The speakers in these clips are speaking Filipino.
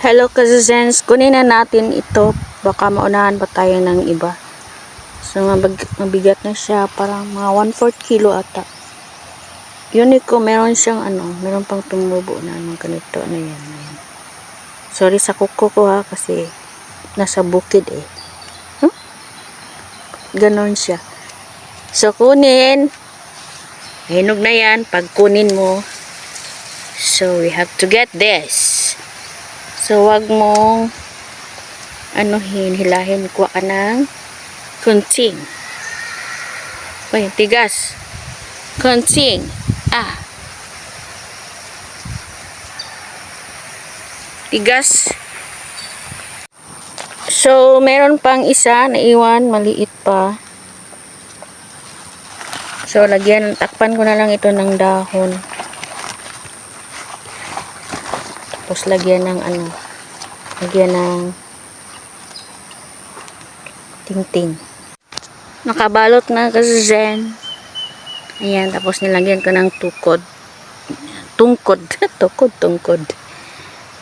Hello Kazazens, kunin na natin ito. Baka maunahan pa tayo ng iba. So mabigat na siya, parang mga 1/4 kilo ata. Unico, meron siyang meron pang tumubo na ganito na yan. Sorry sa kuko ko ha, kasi nasa bukid eh. Ganon siya. So kunin. Hinog na yan pag kunin mo. So we have to get this. So wag mong hilahin, kuha ka ng kunting. Ay, tigas. Kunting. Tigas. So, meron pang isa na iwan, maliit pa. So, takpan ko na lang ito ng dahon. Tapos lagyan ng ting-ting. Nakabalot na kasi Zen. Ayan, tapos nilagyan ko ng tungkod. Tungkod.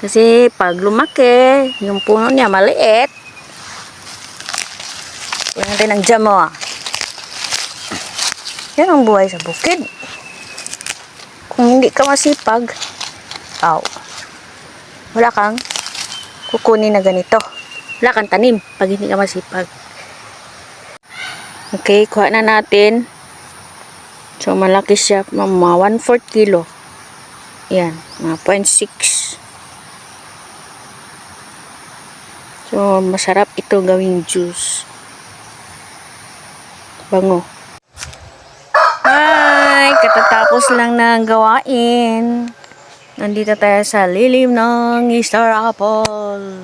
Kasi pag lumaki, yung puno niya maliit. Kuha natin ng jamo. Yan ang buhay sa bukid. Kung hindi ka masipag, wala kang kukunin na ganito. Wala kang tanim pag hindi ka masipag. Okay, kuha na natin. So, malaki siya. Mga 1/4 kilo. Yan, mga 0.6. So, masarap ito gawing juice. Bango. Hi! Katatapos lang ng gawain. Nandito tayo sa lilim ng Star Apple.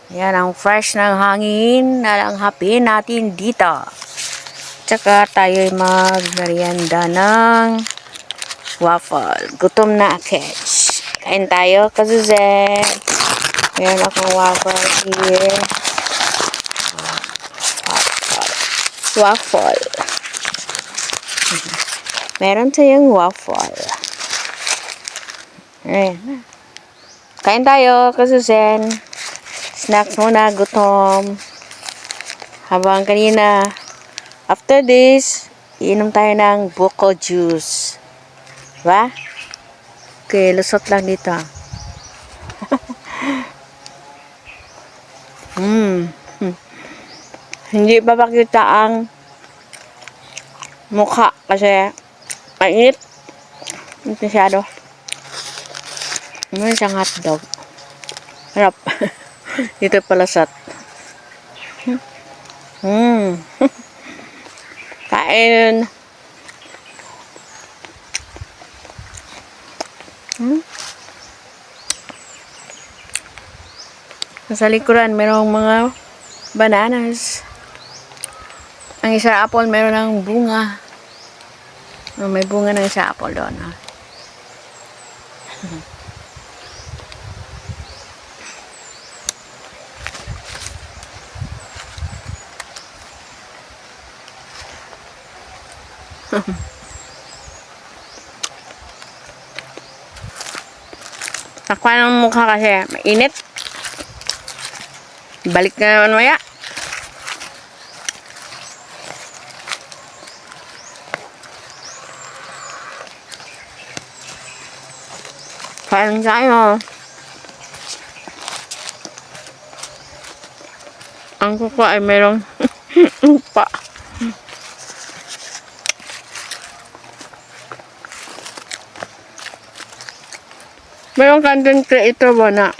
Yan ang fresh ng hangin na ang hapin natin dito. Tsaka tayo mag-merienda ng waffle. Gutom na kids. Kain tayo, Kazuzet. Meron akong waffle here. Waffle. Meron tayong waffle. Ayan. Kain tayo, Kazuzet. Snacks muna, gutom. Habang kanina, after this, iinom tayo ng buko juice. Diba? Okay, lusot lang dito. Hindi pa pakita ang mukha kasi mainit. Masyado. Ano siyang hotdog. Harap. Dito palasat. Kain. Sa likuran, mayroong mga bananas. Ang isa apple, mayroon ng bunga. May bunga ng isa apple doon. Takpan ang mukha kasi mainit. Balik na naman maya. Kain tayo. Ang kuko ay mayroong pa. Mayroong content creator ba na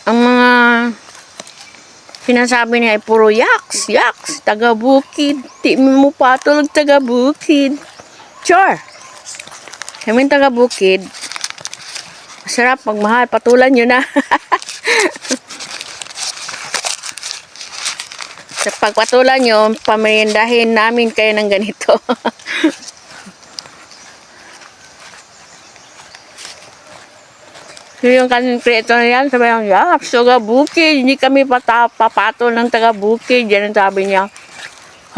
ang mga sinasabi niya ay puro yaks, taga-bukid. Di mo patulog taga-bukid. Sure. Kaming taga-bukid. Masarap, magmahal. Patulan nyo na. Sa pagpatulan nyo, pamerindahin namin kayo ng ganito. So, yung content creator na yan, sabi niya, taga-bukid, hindi kami papatol ng taga-bukid. Yan ang sabi niya.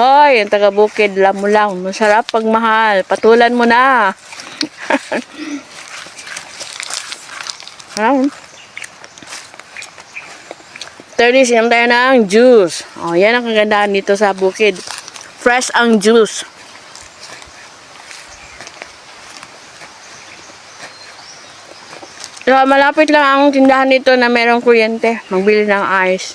Hoy, ang taga-bukid, alam mo lang, masarap pagmahal. Patulan mo na. Alam. 30, sinom tayo ng juice. Oh, yan ang kagandahan dito sa bukid. Fresh ang juice. So, malapit lang ang tindahan dito na merong kuryente. Magbili ng ice.